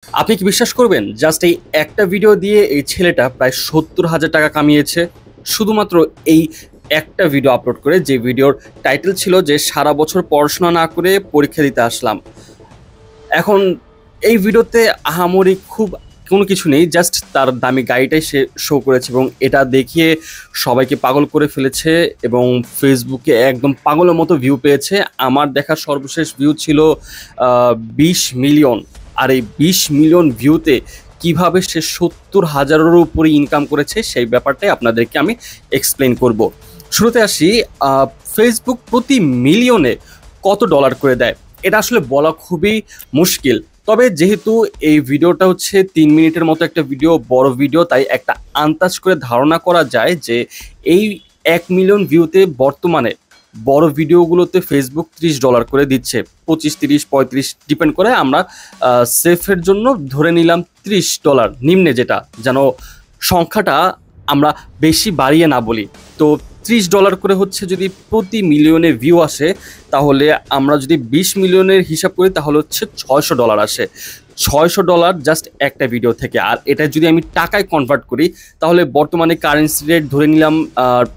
আপনি কি বিশ্বাস করবেন? জাস্ট এই একটা ভিডিও দিয়ে এই ছেলেটা প্রায় ৭০,০০০ টাকা কামিয়েছে। শুধুমাত্র এই একটা ভিডিও আপলোড করে, যে ভিডিওর টাইটেল ছিল যে সারা বছর পড়াশোনা না করে পরীক্ষা দিতে আসলাম। এখন এই ভিডিওতে আহামরি খুব কোনো কিছু নেই, জাস্ট তার দামি গাড়িটাই সে শো করেছে এবং এটা দেখিয়ে সবাইকে পাগল করে ফেলেছে এবং ফেসবুকে একদম পাগলের মতো ভিউ পেয়েছে। আমার দেখা সর্বশেষ ভিউ ছিল ২০ মিলিয়ন। আর এই ২০ মিলিয়ন ভিউতে কিভাবে সে ৭০,০০০-এর উপরে ইনকাম করেছে সেই ব্যাপারটাই আপনাদেরকে আমি এক্সপ্লেন করব। শুরুতে আসি, ফেসবুক প্রতি মিলিয়নে কত ডলার করে দেয় এটা আসলে বলা খুবই মুশকিল। তবে যেহেতু এই ভিডিওটা হচ্ছে ৩ মিনিটের মতো একটা ভিডিও, বড় ভিডিও, তাই একটা আন্দাজ করে ধারণা করা যায় যে এই ১ মিলিয়ন ভিউতে বর্তমানে বড় ভিডিওগুলোতে ফেসবুক $৩০ করে দিচ্ছে। ২৫, ৩০, ৩৫ ডিপেন্ড করে। আমরা সেফের জন্য ধরে নিলাম $৩০ নিম্নে, যেটা যেন সংখ্যাটা আমরা বেশি বাড়িয়ে না বলি। তো $৩০ করে হচ্ছে যদি প্রতি মিলিয়নে ভিউ আসে, তাহলে আমরা যদি ২০ মিলিয়নের হিসাব করি তাহলে হচ্ছে $৬০০ আসে। $৬০০ জাস্ট একটা ভিডিও থেকে। আর এটা যদি আমি টাকায় কনভার্ট করি তাহলে বর্তমানে কারেন্সি রেট ধরে নিলাম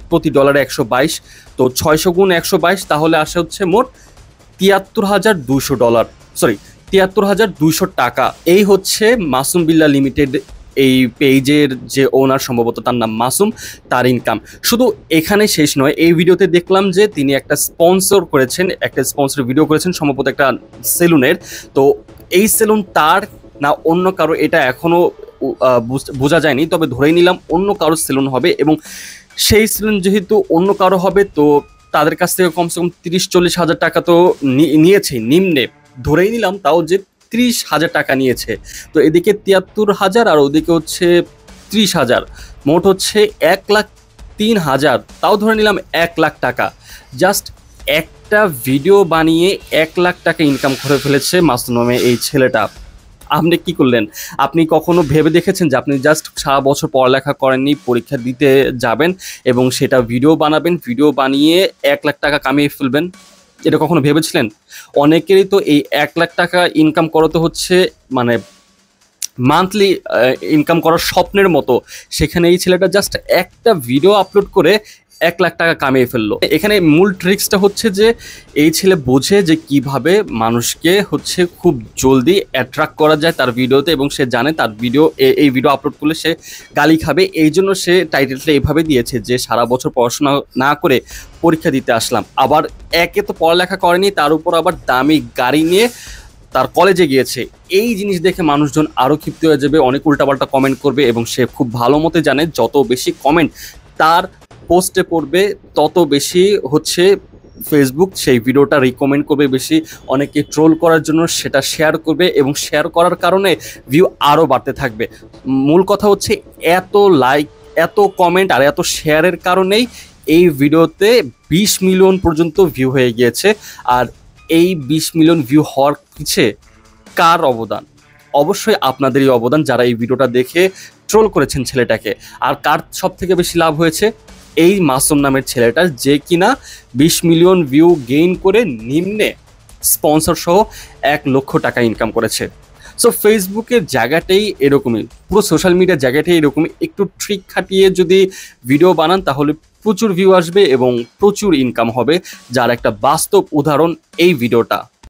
প্রতি ডলারে ১২২। তো ৬০০ গুণ ১২২ তাহলে আসে হচ্ছে মোট $৭৩,২০০। সরি, $৭৩,২০০ টাকা। এই হচ্ছে মাসুম বিল্লাহ লিমিটেড, এই পেজের যে ওনার, সম্ভবত তার নাম মাসুম, তার ইনকাম। শুধু এখানে শেষ নয়, এই ভিডিওতে দেখলাম যে তিনি একটা স্পন্সর করেছেন, একটা স্পন্সর ভিডিও করেছেন সম্ভবত একটা সেলুনের। তো এই সেলুন তার না অন্য কারো এটা এখনও বোঝা যায়নি, তবে ধরেই নিলাম অন্য কারো সেলুন হবে এবং সেই সেলুন যেহেতু অন্য কারো হবে, তো তাদের কাছ থেকে কমসে কম ৩০-৪০ হাজার টাকা তো নিয়েছে নিম্নে, ধরেই নিলাম তাও যে ৩০,০০০ টাকা নিয়েছে। তো এদিকে ৭৩,০০০ আর ওদিকে হচ্ছে ৩০,০০০, মোট হচ্ছে ১,০৩,০০০, তাও ধরে নিলাম ১,০০,০০০ টাকা। জাস্ট একটা ভিডিও বানিয়ে ১,০০,০০০ টাকা ইনকাম করে ফেলেছে মাসুম নামে এই ছেলেটা। আপনি কি করলেন? আপনি কখনো ভেবে দেখেছেন যে আপনি জাস্ট সারা বছর পড়ালেখা করেননি, পরীক্ষা দিতে যাবেন এবং সেটা ভিডিও বানাবেন, ভিডিও বানিয়ে ১,০০,০০০ টাকা কামিয়ে ফেলবেন? এটা কখনো ভেবেছিলেন? অনেকেরই তো এই ১,০০,০০০ টাকা ইনকাম করাতে হচ্ছে মানে মান্থলি ইনকাম করার স্বপ্নের মতো। সেখানে এই ছেলেটা জাস্ট একটা ভিডিও আপলোড করে ১,০০,০০০ টাকা কামিয়ে ফেললো। এখানে মূল ট্রিক্সটা হচ্ছে যে এই ছেলে বোঝে যে কিভাবে মানুষকে হচ্ছে খুব জলদি অ্যাট্রাক্ট করা যায় তার ভিডিওতে, এবং সে জানে তার এই ভিডিও আপলোড করলে সে গালি খাবে। এই জন্য সে টাইটেলটা এইভাবে দিয়েছে যে সারা বছর পড়াশোনা না করে পরীক্ষা দিতে আসলাম। আবার একে তো পড়ালেখা করেনি, তার উপর আবার দামি গাড়ি নিয়ে তার কলেজে গিয়েছে। এই জিনিস দেখে মানুষজন আরও ক্ষিপ্ত হয়ে যাবে, অনেক উল্টাপাল্টা কমেন্ট করবে এবং সে খুব ভালো মতো জানে যত বেশি কমেন্ট তার পোস্টে পড়বে তত বেশি হচ্ছে ফেসবুক সেই ভিডিওটা রিকমেন্ড করবে বেশি, অনেকে ট্রোল করার জন্য সেটা শেয়ার করবে এবং শেয়ার করার কারণে ভিউ আরও বাড়তে থাকবে। মূল কথা হচ্ছে এত লাইক, এত কমেন্ট আর এত শেয়ারের কারণেই এই ভিডিওতে ২০ মিলিয়ন পর্যন্ত ভিউ হয়ে গিয়েছে। আর এই ২০ মিলিয়ন ভিউ হওয়ার পিছে কার অবদান? অবশ্যই আপনাদেরই অবদান, যারা এই ভিডিওটা দেখে ট্রোল করেছেন ছেলেটাকে। আর কার সব থেকে বেশি লাভ হয়েছে? এই মাসুম নামের ছেলেটা, যে কিনা ২০ মিলিয়ন ভিউ গেইন করে নিম্নে স্পন্সর সহ ১,০০,০০০ টাকা ইনকাম করেছে। সো ফেসবুকের জায়গাটাই এরকমই, পুরো সোশ্যাল মিডিয়ার জায়গাটাই এরকমই। একটু ট্রিক খাটিয়ে যদি ভিডিও বানান তাহলে প্রচুর ভিউ আসবে এবং প্রচুর ইনকাম হবে, যার একটা বাস্তব উদাহরণ এই ভিডিওটা।